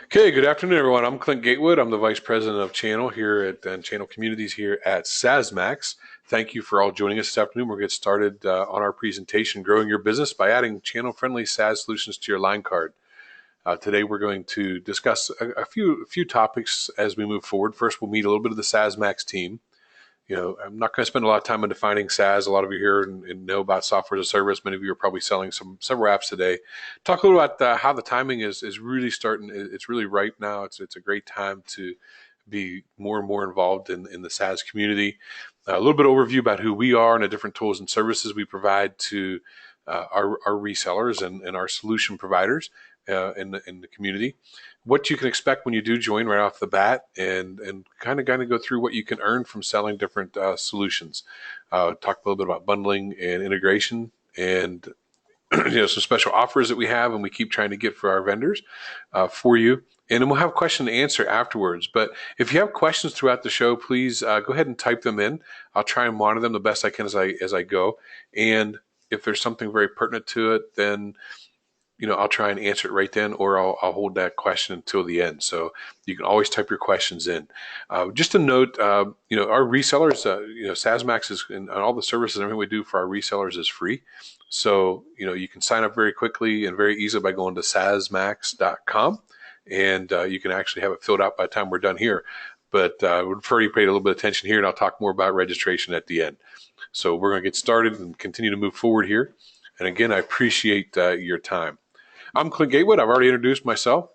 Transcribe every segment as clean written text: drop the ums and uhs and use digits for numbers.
Okay, good afternoon, everyone. I'm Clint Gatewood. I'm the Vice President of Channel here at and Channel Communities here at SaaSMAX. Thank you for all joining us this afternoon. We'll get started on our presentation, Growing Your Business by Adding Channel-Friendly SaaS Solutions to Your Line Card. Today, we're going to discuss a few topics as we move forward. First, we'll meet a little bit of the SaaSMAX team. I'm not going to spend a lot of time on defining SaaS. A lot of you here and know about software as a service. Many of you are probably selling several apps today. Talk a little about how the timing is really starting. It's really right now. It's a great time to be more and more involved in the SaaS community. A little bit of overview about who we are and the different tools and services we provide to our resellers and our solution providers in the community. What you can expect when you do join right off the bat, and kind of go through what you can earn from selling different solutions. Talk a little bit about bundling and integration, and some special offers that we have and we keep trying to get for our vendors for you. And then we'll have question and answer afterwards. But if you have questions throughout the show, please go ahead and type them in. I'll try and monitor them the best I can as I go. And if there's something very pertinent to it, then I'll try and answer it right then, or I'll hold that question until the end. So you can always type your questions in. Just a note, our resellers, SaaSMAX is, and all the services and everything we do for our resellers is free. So, you can sign up very quickly and very easily by going to SaaSMAX.com, and you can actually have it filled out by the time we're done here. But I would prefer you pay a little bit of attention here, and I'll talk more about registration at the end. So we're going to get started and continue to move forward here. And again, I appreciate your time. I'm Clint Gatewood. I've already introduced myself,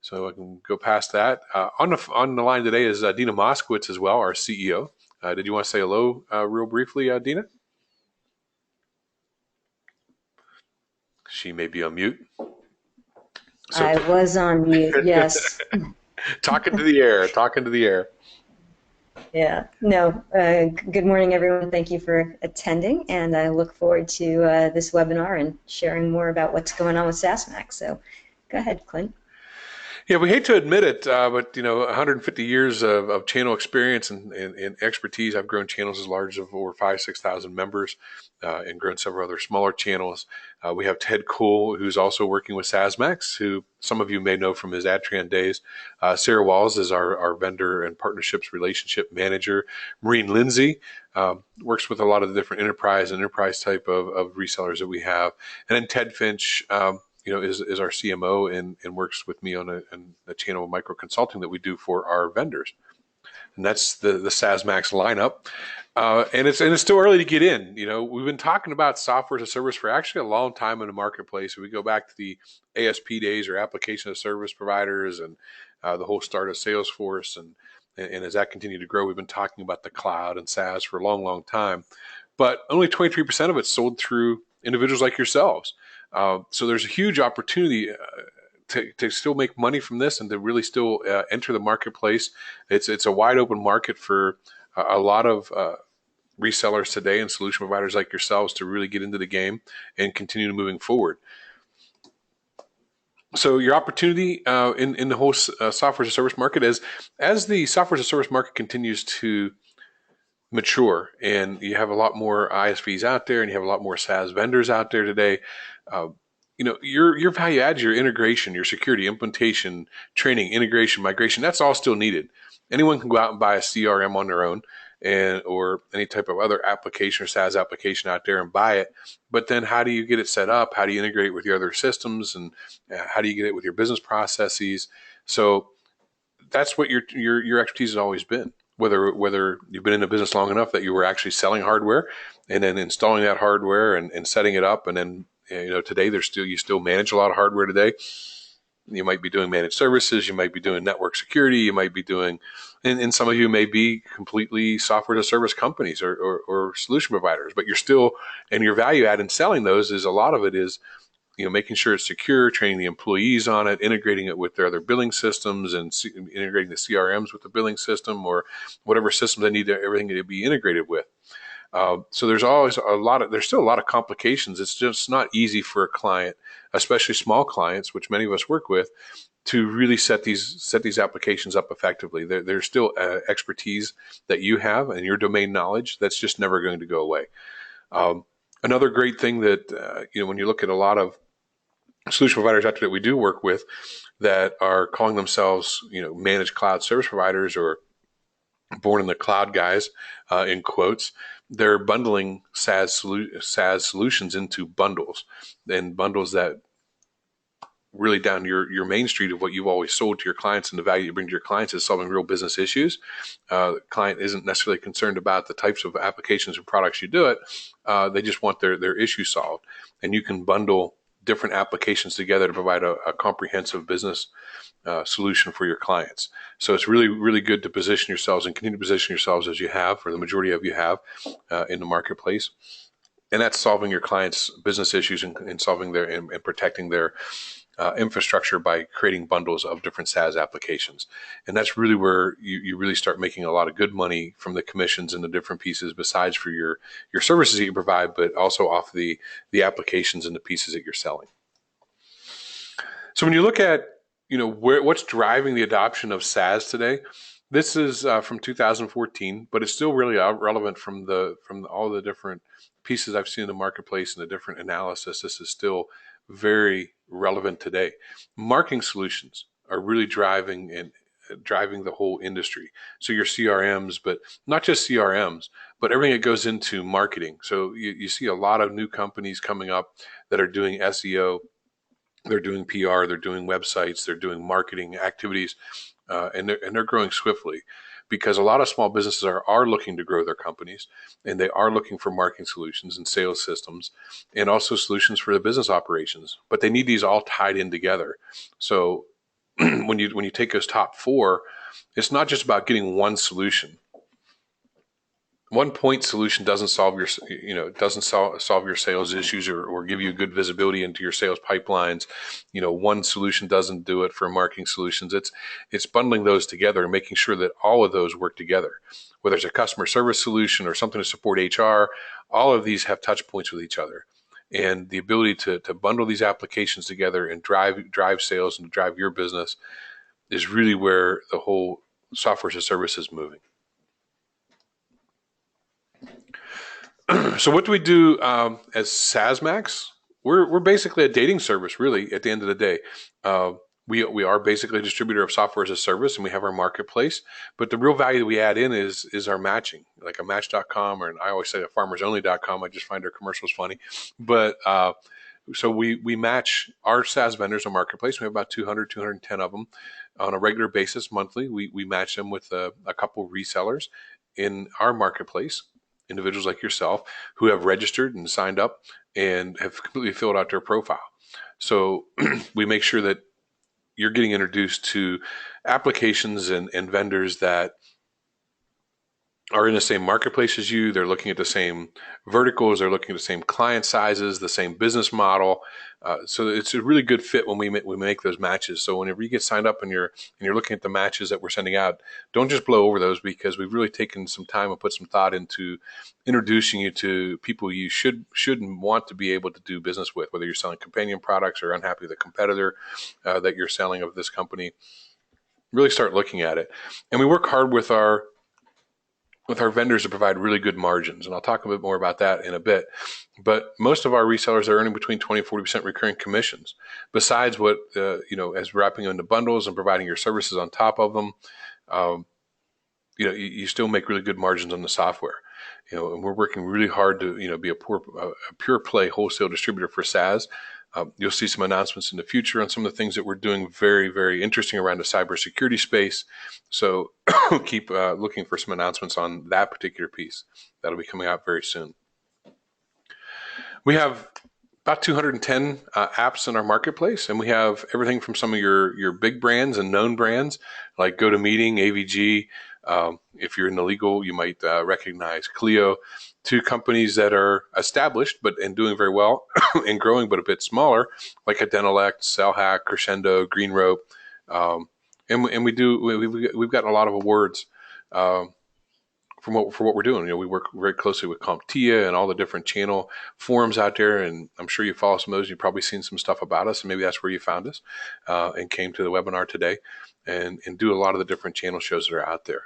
so I can go past that. On the line today is Dina Moskowitz as well, our CEO. Did you want to say hello real briefly, Dina? She may be on mute. So, I was on mute, yes. Talking to the air. Yeah, no, good morning, everyone. Thank you for attending, and I look forward to this webinar and sharing more about what's going on with SaaSMAX. So go ahead, Clint. Yeah, we hate to admit it, but 150 years of channel experience and expertise. I've grown channels as large as over 6,000 members, and grown several other smaller channels. We have Ted Cole, who's also working with SaaSMAX, who some of you may know from his Adtran days. Sarah Walls is our vendor and partnerships relationship manager. Maureen Lindsay works with a lot of the different enterprise type of resellers that we have, and then Ted Finch. Is our CMO and works with me on a channel of micro consulting that we do for our vendors. And that's the SaaSMAX lineup. And it's still early to get in. We've been talking about software as a service for actually a long time in the marketplace. We go back to the ASP days, or application of service providers, and the whole start of Salesforce. And as that continued to grow, we've been talking about the cloud and SaaS for a long, long time. But only 23% of it's sold through individuals like yourselves. So there's a huge opportunity to still make money from this and to really still enter the marketplace. It's a wide open market for a lot of resellers today and solution providers like yourselves to really get into the game and continue moving forward. So your opportunity in the whole software as a service market as the software as a service market continues to mature, and you have a lot more ISVs out there, and you have a lot more SaaS vendors out there today. Your value add, your integration, your security, implementation, training, integration, migration, that's all still needed. Anyone can go out and buy a CRM on their own, or any type of other application or SaaS application out there and buy it. But then how do you get it set up? How do you integrate with your other systems? And how do you get it with your business processes? So that's what your expertise has always been. Whether you've been in the business long enough that you were actually selling hardware and then installing that hardware and setting it up, and then today you still manage a lot of hardware today. You might be doing managed services, you might be doing network security, you might be doing, and some of you may be completely software as a service companies or solution providers, but you're still, and your value add in selling those is a lot of it is making sure it's secure, training the employees on it, integrating it with their other billing systems, and integrating the CRMs with the billing system or whatever system they need everything to be integrated with. So there's always there's still a lot of complications. It's just not easy for a client, especially small clients, which many of us work with, to really set these applications up effectively. There's still expertise that you have and your domain knowledge that's just never going to go away. Another great thing that, when you look at a lot of solution providers out there that we do work with, that are calling themselves, managed cloud service providers or born in the cloud guys, in quotes. They're bundling SaaS solutions into bundles, and bundles that really down your main street of what you've always sold to your clients, and the value you bring to your clients is solving real business issues. The client isn't necessarily concerned about the types of applications and products you do it. They just want their issue solved. And you can bundle different applications together to provide a comprehensive business solution for your clients. So it's really, really good to position yourselves and continue to position yourselves as you have, or the majority of you have, in the marketplace. And that's solving your clients' business issues and solving their and protecting their infrastructure by creating bundles of different SaaS applications. And that's really where you really start making a lot of good money from the commissions and the different pieces, besides for your services that you provide, but also off the applications and the pieces that you're selling. So when you look at what's driving the adoption of SaaS today, this is from 2014, but it's still really relevant from all the different pieces I've seen in the marketplace and the different analysis. This is still very relevant today. Marketing solutions are really driving the whole industry. So your CRMs, but not just CRMs, but everything that goes into marketing. So you see a lot of new companies coming up that are doing SEO, they're doing PR, they're doing websites, they're doing marketing activities, and they're growing swiftly, because a lot of small businesses are looking to grow their companies, and they are looking for marketing solutions and sales systems, and also solutions for the business operations. But they need these all tied in together. So when you take those top four, it's not just about getting one solution. One point solution doesn't solve your sales issues, or give you good visibility into your sales pipelines. One solution doesn't do it for marketing solutions. It's bundling those together and making sure that all of those work together. Whether it's a customer service solution or something to support HR, all of these have touch points with each other. And the ability to bundle these applications together and drive sales and drive your business is really where the whole software as a service is moving. So what do we do as SaaSMAX? We're basically a dating service, really, at the end of the day. We are basically a distributor of software as a service, and we have our marketplace. But the real value that we add in is our matching, like a Match.com, or I always say a FarmersOnly.com. I just find our commercials funny. But so we match our SaaS vendors on marketplace. We have about 200, 210 of them on a regular basis monthly. We match them with a couple resellers in our marketplace, individuals like yourself who have registered and signed up and have completely filled out their profile. So we make sure that you're getting introduced to applications and vendors that are in the same marketplace as you. They're looking at the same verticals. They're looking at the same client sizes, the same business model. So it's a really good fit when we make those matches. So whenever you get signed up and you're looking at the matches that we're sending out, don't just blow over those, because we've really taken some time and put some thought into introducing you to people you should and want to be able to do business with, whether you're selling companion products or unhappy with a competitor that you're selling of this company. Really start looking at it. And we work hard with our vendors to provide really good margins. And I'll talk a bit more about that in a bit. But most of our resellers are earning between 20 and 40% recurring commissions, besides what, as wrapping into bundles and providing your services on top of them. You still make really good margins on the software. And we're working really hard to, be a pure play wholesale distributor for SaaS. You'll see some announcements in the future on some of the things that we're doing, very, very interesting around the cybersecurity space. So keep looking for some announcements on that particular piece. That'll be coming out very soon. We have about 210 apps in our marketplace, and we have everything from some of your big brands and known brands like GoToMeeting, AVG. If you're in the legal, you might recognize Clio, to companies that are established and doing very well and growing, but a bit smaller, like Denelect, Cellhack, Crescendo, Green Rope, and we've gotten a lot of awards for what we're doing. We work very closely with CompTIA and all the different channel forums out there, and I'm sure you follow some of those. You've probably seen some stuff about us, and maybe that's where you found us and came to the webinar today, and do a lot of the different channel shows that are out there.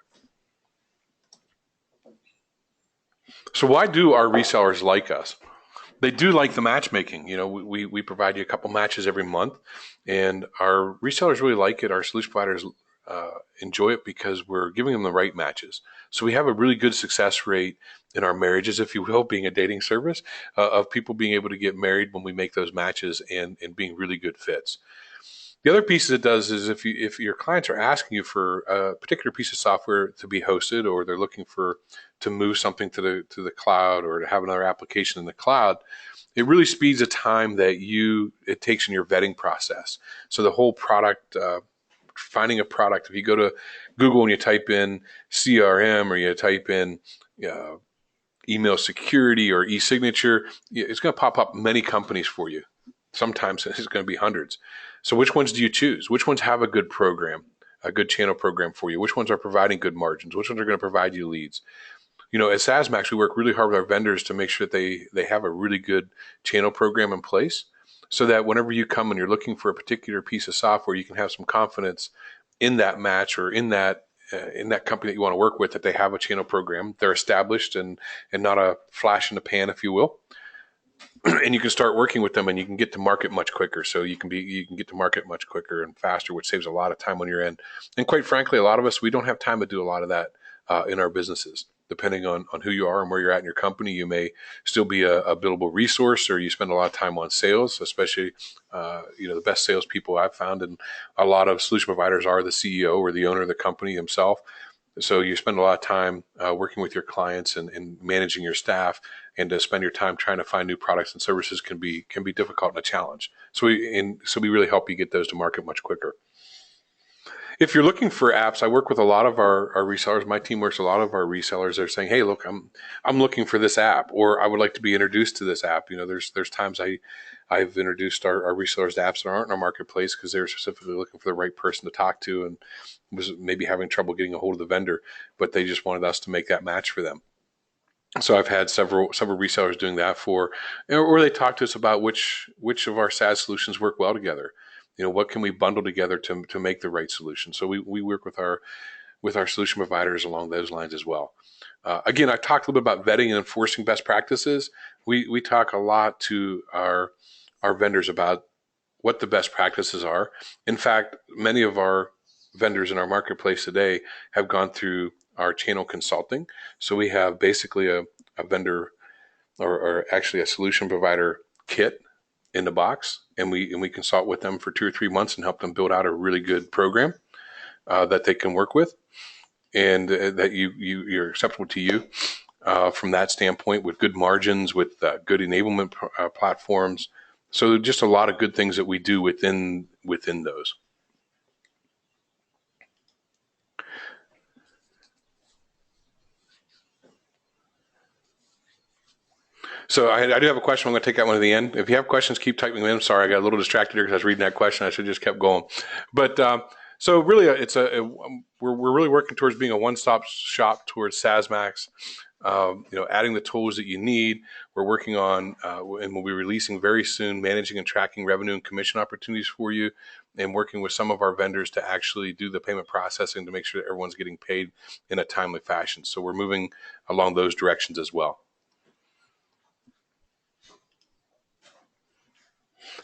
So why do our resellers like us? They do like the matchmaking. We provide you a couple matches every month, and our resellers really like it. Our solution providers enjoy it because we're giving them the right matches. So we have a really good success rate in our marriages, if you will, being a dating service, of people being able to get married when we make those matches and being really good fits. The other piece it does is if your clients are asking you for a particular piece of software to be hosted, or they're looking for to move something to the cloud or to have another application in the cloud, it really speeds the time that it takes in your vetting process. So the whole product, finding a product, if you go to Google and you type in CRM or you type in uh, email security or e-signature, it's going to pop up many companies for you. Sometimes it's going to be hundreds. So which ones do you choose? Which ones have a good program, a good channel program for you? Which ones are providing good margins? Which ones are going to provide you leads? At SaaSMAX, we work really hard with our vendors to make sure that they have a really good channel program in place, so that whenever you come and you're looking for a particular piece of software, you can have some confidence in that match or in that company that you want to work with, that they have a channel program. They're established and not a flash in the pan, if you will. And you can start working with them, and you can get to market much quicker. So you can get to market much quicker and faster, which saves a lot of time on your end. And quite frankly, a lot of us, we don't have time to do a lot of that in our businesses. Depending on who you are and where you're at in your company, you may still be a billable resource, or you spend a lot of time on sales. Especially, the best salespeople I've found in a lot of solution providers are the CEO or the owner of the company himself. So you spend a lot of time working with your clients and managing your staff, and to spend your time trying to find new products and services can be difficult and a challenge. So we really help you get those to market much quicker. If you're looking for apps, I work with a lot of our resellers. My team works with a lot of our resellers. They're saying, "Hey, look, I'm looking for this app, or I would like to be introduced to this app." There's times I've introduced our resellers to apps that aren't in our marketplace because they're specifically looking for the right person to talk to, and was maybe having trouble getting a hold of the vendor, but they just wanted us to make that match for them. So I've had several resellers doing that or they talk to us about which of our SaaS solutions work well together. What can we bundle together to make the right solution? So we work with our solution providers along those lines as well. Again, I talked a little bit about vetting and enforcing best practices. We talk a lot to our vendors about what the best practices are. In fact, many of our vendors in our marketplace today have gone through our channel consulting. So we have basically a vendor, or actually a solution provider kit in the box, and we consult with them for 2 or 3 months and help them build out a really good program that they can work with, and that you're acceptable to you from that standpoint, with good margins, with good enablement platforms. So just a lot of good things that we do within those. So I do have a question. I'm going to take that one to the end. If you have questions, keep typing them in. Sorry, I got a little distracted here because I was reading that question. I should have just kept going. But so really, we're really working towards being a one-stop shop towards SaaSMAX. Adding the tools that you need. We're working on, and we'll be releasing very soon, managing and tracking revenue and commission opportunities for you, and working with some of our vendors to actually do the payment processing to make sure that everyone's getting paid in a timely fashion. So we're moving along those directions as well.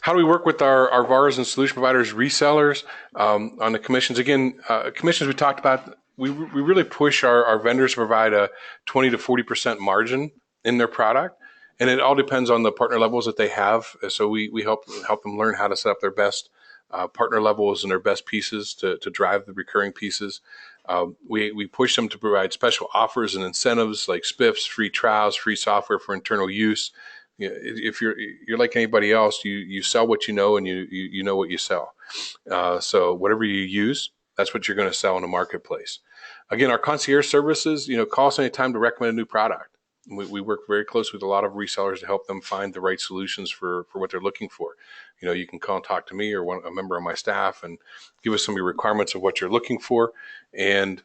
How do we work with our VARs and solution providers, resellers on the commissions? Again, commissions we talked about, we really push our vendors to provide a 20 to 40% margin in their product. And it all depends on the partner levels that they have. So we help them learn how to set up their best partner levels and their best pieces to drive the recurring pieces. We push them to provide special offers and incentives like spiffs, free trials, free software for internal use. If you're like anybody else, you sell what you know, and you know what you sell. So whatever you use, that's what you're going to sell in the marketplace. Again, our concierge services, call us anytime to recommend a new product. We work very closely with a lot of resellers to help them find the right solutions for what they're looking for. You can call and talk to me or a member of my staff and give us some of your requirements of what you're looking for, and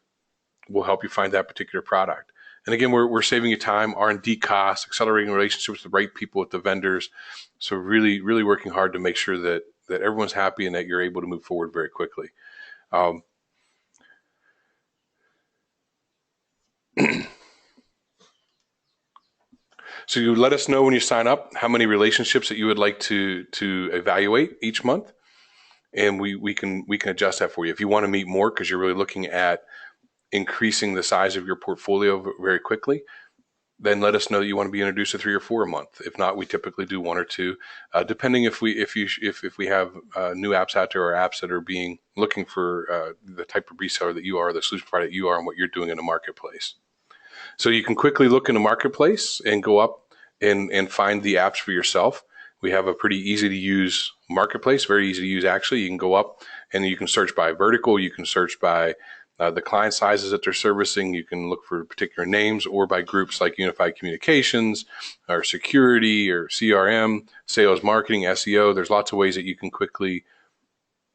we'll help you find that particular product. And again, we're saving you time, R&D costs, accelerating relationships with the right people, with the vendors. So really, really working hard to make sure that everyone's happy and that you're able to move forward very quickly. So you let us know when you sign up how many relationships that you would like to evaluate each month, and we can adjust that for you. If you want to meet more because you're really looking at increasing the size of your portfolio very quickly, then let us know that you want to be introduced to 3 or 4 a month. If not, we typically do 1 or 2, depending if we have new apps out there or apps that are being looking for the type of reseller that you are, the solution provider that you are, and what you're doing in the marketplace. So you can quickly look in the marketplace and go up and find the apps for yourself. We have a pretty easy to use marketplace, very easy to use actually. You can go up and you can search by vertical, you can search by the client sizes that they're servicing. You can look for particular names or by groups like unified communications or security or CRM, sales, marketing, SEO. There's lots of ways that you can quickly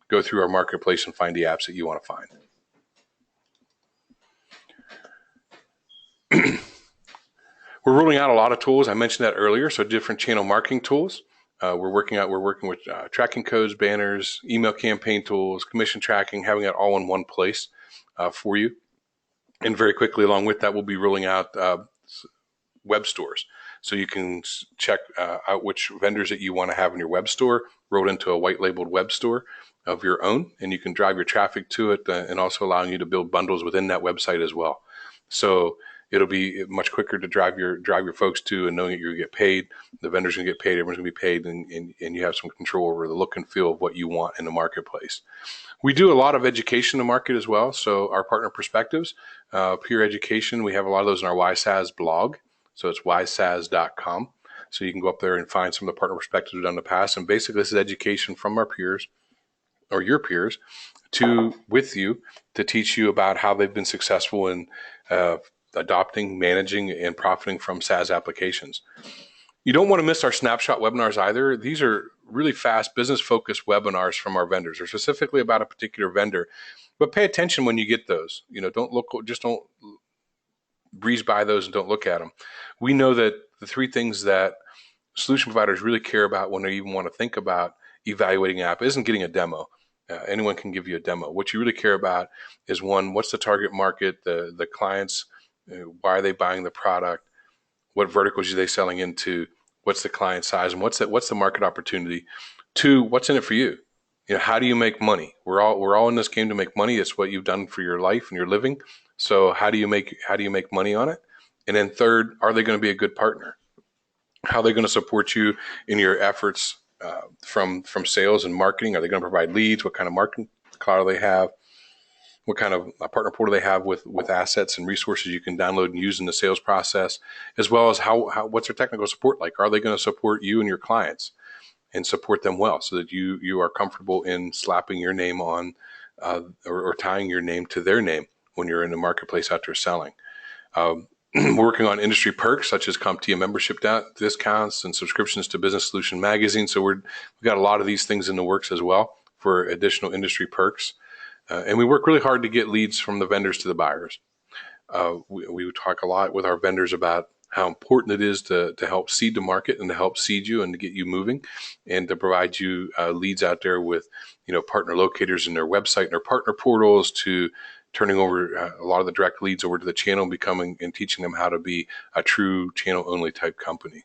go through our marketplace and find the apps that you want to find. We're rolling out a lot of tools. I mentioned that earlier. So different channel marketing tools. We're working with tracking codes, banners, email campaign tools, commission tracking, having it all in one place for you. And very quickly along with that, we'll be rolling out web stores. So you can check out which vendors that you want to have in your web store, rolled into a white labeled web store of your own, and you can drive your traffic to it and also allowing you to build bundles within that website as well. So it'll be much quicker to drive your folks to, and knowing that you're going to get paid, the vendor's going to get paid, everyone's going to be paid, and you have some control over the look and feel of what you want in the marketplace. We do a lot of education in the market as well. So our partner perspectives, peer education, we have a lot of those in our YSAS blog. So it's ysas.com. So you can go up there and find some of the partner perspectives we've done in the past. And basically this is education from our peers or your peers with you to teach you about how they've been successful in adopting, managing, and profiting from SaaS applications. You don't want to miss our snapshot webinars either. These are really fast business-focused webinars from our vendors. They're specifically about a particular vendor, but pay attention when you get those. Don't breeze by those and don't look at them. We know that the 3 things that solution providers really care about when they even want to think about evaluating an app isn't getting a demo. Anyone can give you a demo. What you really care about is, 1, what's the target market, the clients, why are they buying the product, what verticals are they selling into, what's the client size, and what's the market opportunity. 2, what's in it for you? How do you make money? We're all in this game to make money. It's what you've done for your life and your living. So how do you make money on it? And then 3rd, are they going to be a good partner? How are they going to support you in your efforts from sales and marketing? Are they going to provide leads? What kind of marketing cloud do they have? What kind of partner portal they have with assets and resources you can download and use in the sales process, as well as what's their technical support like? Are they going to support you and your clients and support them well so that you are comfortable in slapping your name on or tying your name to their name when you're in the marketplace out there selling? We're working on industry perks such as CompTIA membership discounts and subscriptions to Business Solution Magazine. So we've got a lot of these things in the works as well for additional industry perks. And we work really hard to get leads from the vendors to the buyers. We talk a lot with our vendors about how important it is to help seed the market and to help seed you and to get you moving and to provide you leads out there with, partner locators in their website and their partner portals, to turning over a lot of the direct leads over to the channel and becoming and teaching them how to be a true channel only type company.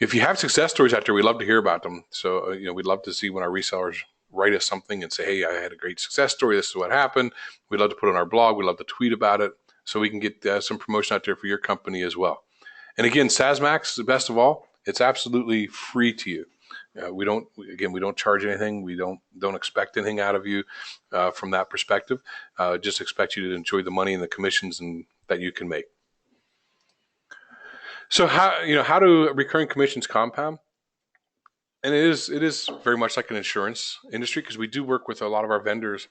If you have success stories out there, we'd love to hear about them. So, we'd love to see when our resellers write us something and say, hey, I had a great success story. This is what happened. We'd love to put it on our blog. We'd love to tweet about it so we can get some promotion out there for your company as well. And again, SaaSMAX, the best of all, it's absolutely free to you. We don't charge anything. We don't expect anything out of you from that perspective. Just expect you to enjoy the money and the commissions that you can make. So how do recurring commissions compound? And it is very much like an insurance industry, because we do work with a lot of our vendors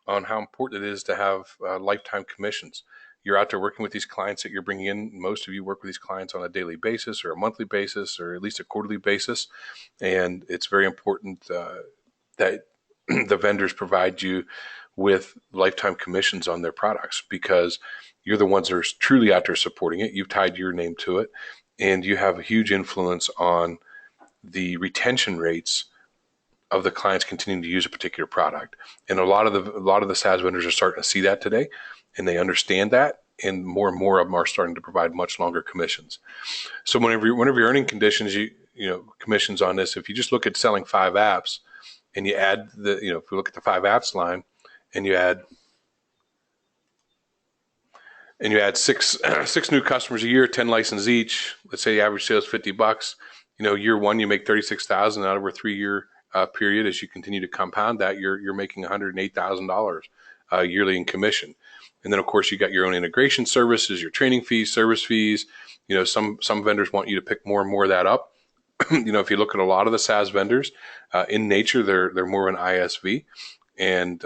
on how important it is to have lifetime commissions. You're out there working with these clients that you're bringing in. Most of you work with these clients on a daily basis or a monthly basis or at least a quarterly basis. And it's very important that the vendors provide you with lifetime commissions on their products, because you're the ones that are truly out there supporting it. You've tied your name to it, and you have a huge influence on the retention rates of the clients continuing to use a particular product. And a lot of the SaaS vendors are starting to see that today, and they understand that, and more of them are starting to provide much longer commissions. So whenever you're earning conditions, commissions on this, if you just look at selling 5 apps and you add if we look at the 5 apps line and you add six new customers a year, 10 licenses each. Let's say the average sale is $50. Year one you make 36,000 out over a 3-year period. As you continue to compound that, you're making $108,000 yearly in commission. And then of course you got your own integration services, your training fees, service fees. Some vendors want you to pick more and more of that up. If you look at a lot of the SaaS vendors, in nature they're more an ISV, and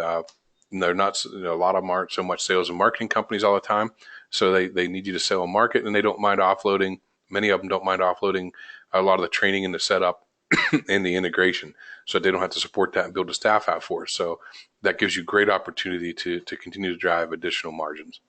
they're not. A lot of them aren't so much sales and marketing companies all the time. So they need you to sell and market, and they don't mind offloading. Many of them don't mind offloading a lot of the training and the setup and the integration, so they don't have to support that and build a staff out for us. So that gives you great opportunity to continue to drive additional margins.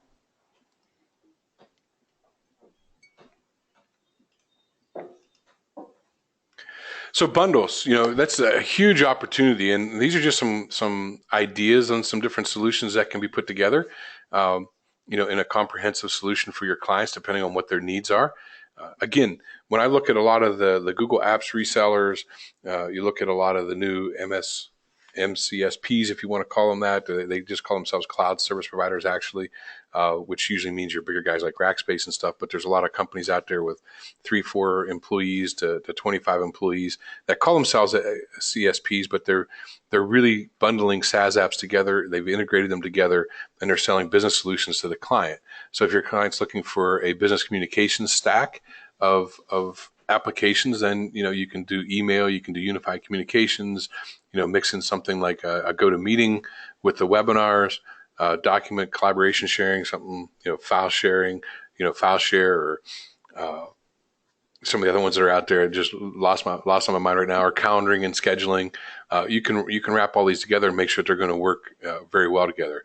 So bundles, that's a huge opportunity, and these are just some ideas on some different solutions that can be put together, in a comprehensive solution for your clients, depending on what their needs are. Again, when I look at a lot of the Google Apps resellers, you look at a lot of the new MCSPs, if you want to call them that. They just call themselves cloud service providers, actually, which usually means your bigger guys like Rackspace and stuff. But there's a lot of companies out there with 3-4 employees to 25 employees that call themselves CSPs, but they're really bundling SaaS apps together. They've integrated them together, and they're selling business solutions to the client. So if your client's looking for a business communications stack of applications, then you can do email, you can do unified communications, mix in something like a GoToMeeting with the webinars, document collaboration sharing, something, file sharing, file share, or some of the other ones that are out there. I just lost on my mind right now, are calendaring and scheduling. You can wrap all these together and make sure they're going to work very well together.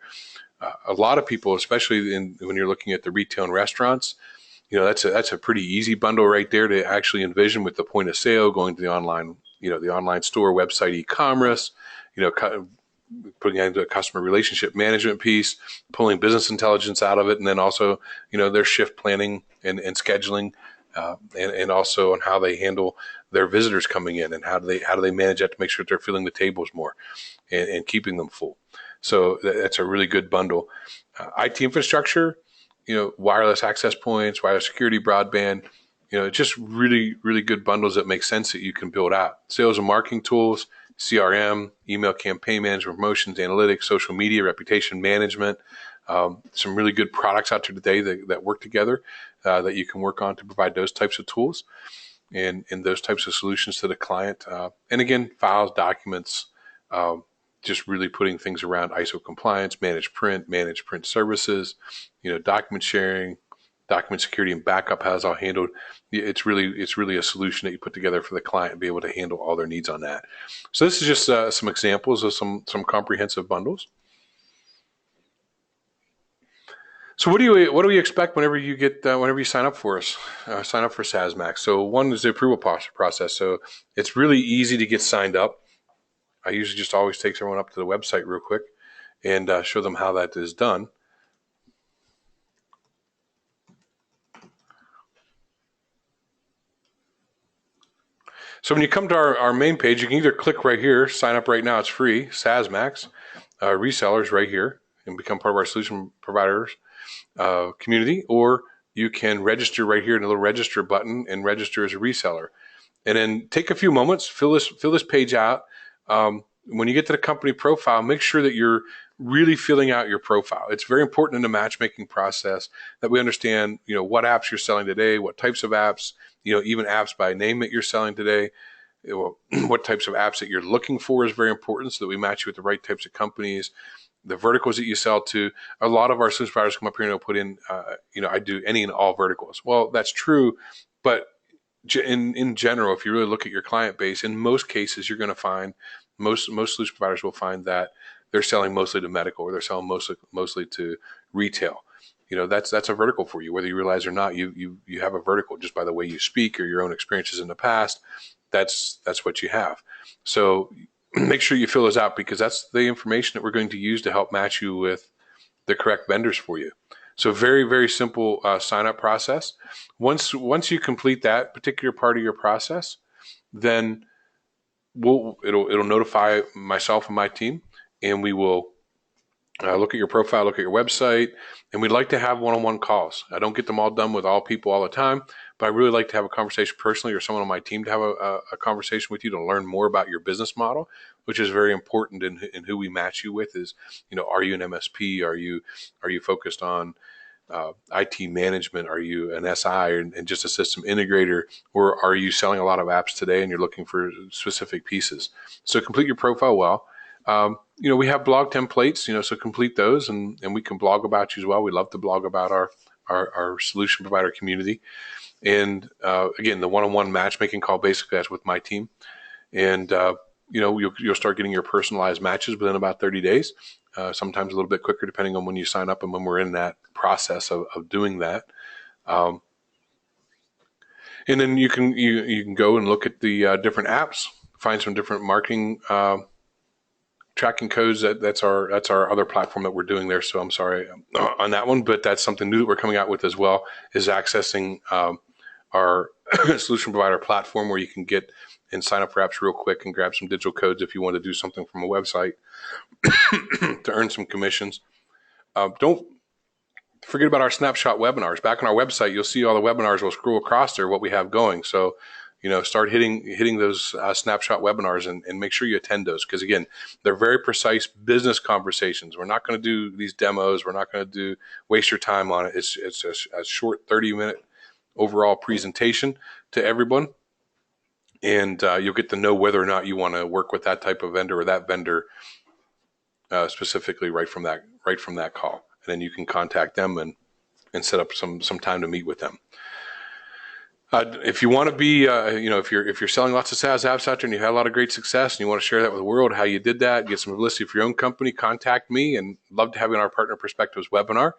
A lot of people, especially when you're looking at the retail and restaurants, that's a pretty easy bundle right there to actually envision, with the point of sale, going to the online store, website, e-commerce, putting into a customer relationship management piece, pulling business intelligence out of it, and then also, their shift planning and scheduling, and also on how they handle their visitors coming in, and how do they manage that to make sure that they're filling the tables more and keeping them full. So that's a really good bundle. IT infrastructure, wireless access points, wireless security, broadband, just really, really good bundles that make sense that you can build out. Sales and marketing tools, CRM, email campaign management, promotions, analytics, social media, reputation management. Some really good products out there today that work together, that you can work on to provide those types of tools and those types of solutions to the client. And again, files, documents, just really putting things around ISO compliance, managed print services, document sharing, document security and backup, how it's all handled. It's really a solution that you put together for the client and be able to handle all their needs on that. So this is just some examples of some comprehensive bundles. So what do you expect whenever you sign up for us, sign up for SaaSMAX? So one is the approval process. So it's really easy to get signed up. I usually just always take everyone up to the website real quick and show them how that is done. So when you come to our main page, you can either click right here, sign up right now, it's free, SaaSMAX, resellers right here, and become part of our solution providers community, or you can register right here in the little register button and register as a reseller. And then take a few moments, fill this page out. When you get to the company profile, make sure that you're really filling out your profile. It's very important in the matchmaking process that we understand, what apps you're selling today, what types of apps, even apps by name that you're selling today. What types of apps that you're looking for is very important, so that we match you with the right types of companies. The verticals that you sell to. A lot of our solution providers come up here and they'll put in, I do any and all verticals. Well, that's true, but in general, if you really look at your client base, in most cases, you're going to find most solution providers will find that they're selling mostly to medical, or they're selling mostly to retail. That's a vertical for you, whether you realize or not. You have a vertical just by the way you speak or your own experiences in the past. That's what you have. So make sure you fill those out, because that's the information that we're going to use to help match you with the correct vendors for you. So very, very simple sign up process. Once you complete that particular part of your process, then it'll notify myself and my team, and we will look at your profile, look at your website, and we'd like to have one-on-one calls. I don't get them all done with all people all the time, but I really like to have a conversation personally, or someone on my team to have a conversation with you to learn more about your business model, which is very important in who we match you with. Is, are you an MSP? Are you focused on IT management? Are you an SI and just a system integrator, or are you selling a lot of apps today and you're looking for specific pieces? So complete your profile well. We have blog templates, so complete those, and we can blog about you as well. We love to blog about our solution provider community. And again, the one-on-one matchmaking call, basically that's with my team. And you'll start getting your personalized matches within about 30 days. Sometimes a little bit quicker depending on when you sign up and when we're in that process of doing that. And then you can go and look at the different apps, find some different marketing tracking codes. That's our other platform that we're doing there. So I'm sorry on that one, but that's something new that we're coming out with as well, is accessing our solution provider platform, where you can get and sign up for apps real quick and grab some digital codes if you want to do something from a website to earn some commissions. Don't forget about our snapshot webinars. Back on our website, you'll see all the webinars. We'll scroll across there what we have going. So, start hitting those snapshot webinars and make sure you attend those, because again, they're very precise business conversations. We're not going to do these demos. We're not going to waste your time on it. It's a short 30-minute overall presentation to everyone, and you'll get to know whether or not you want to work with that type of vendor or that vendor specifically right from that call. And then you can contact them and set up some time to meet with them. If you want to be, if you're selling lots of SaaS apps out there and you had a lot of great success and you want to share that with the world, how you did that, get some publicity for your own company, contact me, and love to have you on our Partner Perspectives webinar.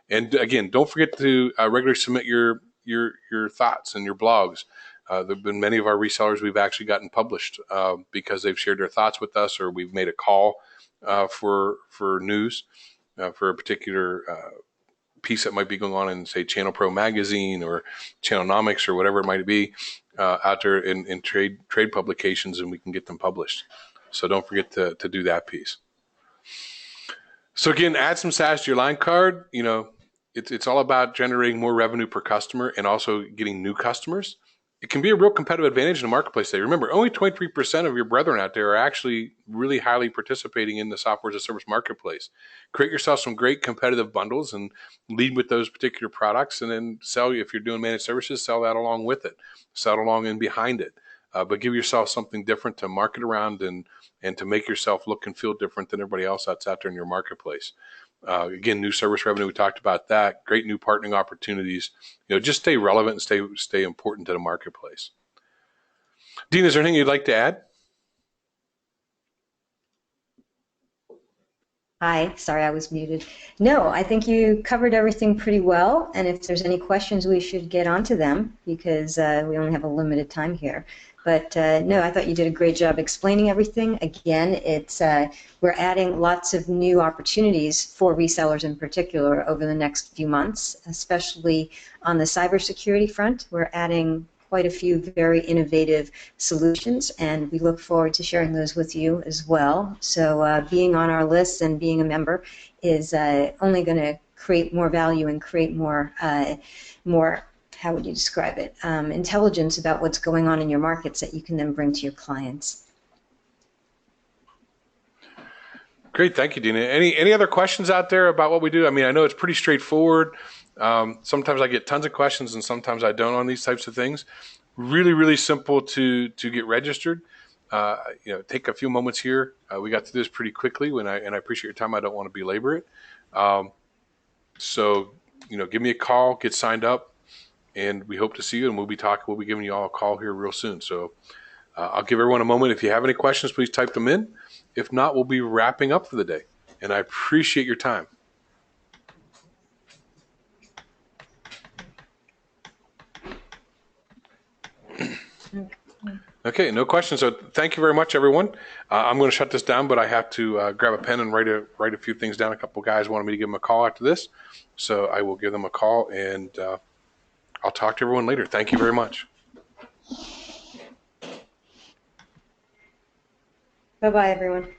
And again, don't forget to regularly submit your thoughts and your blogs. There have been many of our resellers we've actually gotten published because they've shared their thoughts with us, or we've made a call for news for a particular piece that might be going on in, say, Channel Pro magazine or Channelnomics or whatever it might be out there in trade publications, and we can get them published. So don't forget to do that piece. So again, add some SaaS to your line card. It's all about generating more revenue per customer and also getting new customers. It can be a real competitive advantage in the marketplace today. Remember, only 23% of your brethren out there are actually really highly participating in the software as a service marketplace. Create yourself some great competitive bundles and lead with those particular products, and then sell. If you're doing managed services, sell that along with it, sell it along and behind it. But give yourself something different to market around and to make yourself look and feel different than everybody else that's out there in your marketplace. Again, new service revenue, we talked about that. Great new partnering opportunities. Just stay relevant and stay important to the marketplace. Dean, is there anything you'd like to add? Hi, sorry, I was muted. No, I think you covered everything pretty well, and if there's any questions, we should get onto them, because we only have a limited time here. But no, I thought you did a great job explaining everything. Again, we're adding lots of new opportunities for resellers in particular over the next few months, especially on the cybersecurity front. We're adding quite a few very innovative solutions, and we look forward to sharing those with you as well. So being on our list and being a member is only going to create more value and create more, how would you describe it, intelligence about what's going on in your markets that you can then bring to your clients. Great, thank you, Dina. Any other questions out there about what we do? I mean, I know it's pretty straightforward. Sometimes I get tons of questions, and sometimes I don't on these types of things. Really, really simple to get registered. Take a few moments here. We got through this pretty quickly, and I appreciate your time. I don't want to belabor it. So give me a call, get signed up, and we hope to see you. And we'll be giving you all a call here real soon. So I'll give everyone a moment. If you have any questions, please type them in. If not, we'll be wrapping up for the day. And I appreciate your time. Okay, no questions. So thank you very much, everyone. I'm going to shut this down, but I have to grab a pen and write a few things down. A couple guys wanted me to give them a call after this, so I will give them a call, and I'll talk to everyone later. Thank you very much. Bye-bye, everyone.